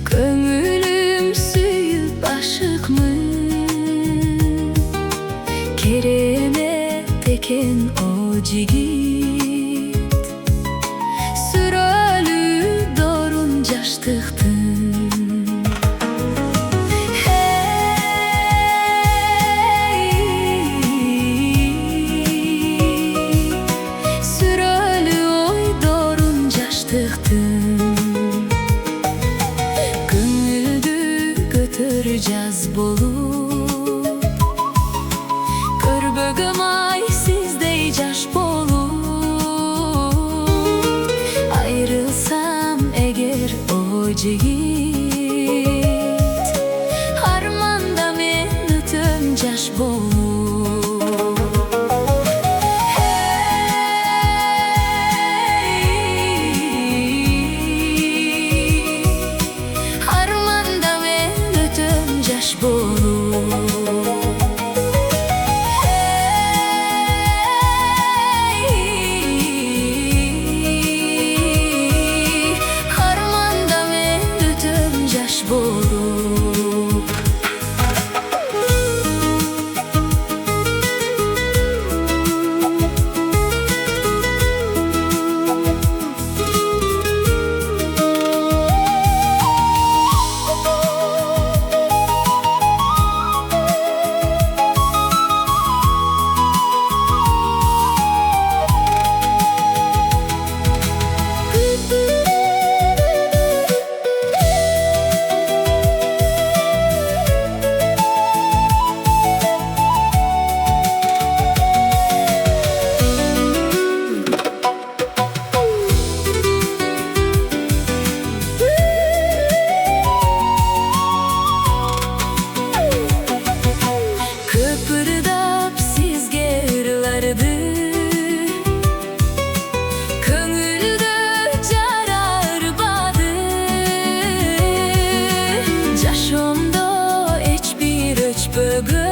Köngülüm süyüp aşıkmı, kereme teken o jigit. Sürölü dorun jaştıktın. Sürölü oy dorun jaştıktın. Götüreceğiz bolup, körbögüm ay sizde caş bolup. Ayrılsam eğer o jigit, harmanda men ötüm caş bolup. Harmanda men ötüm jaş bolup. Kıpırdap sizge ırlardı, köngülde jarar badı. Jaşomda hiçbir öçpögü,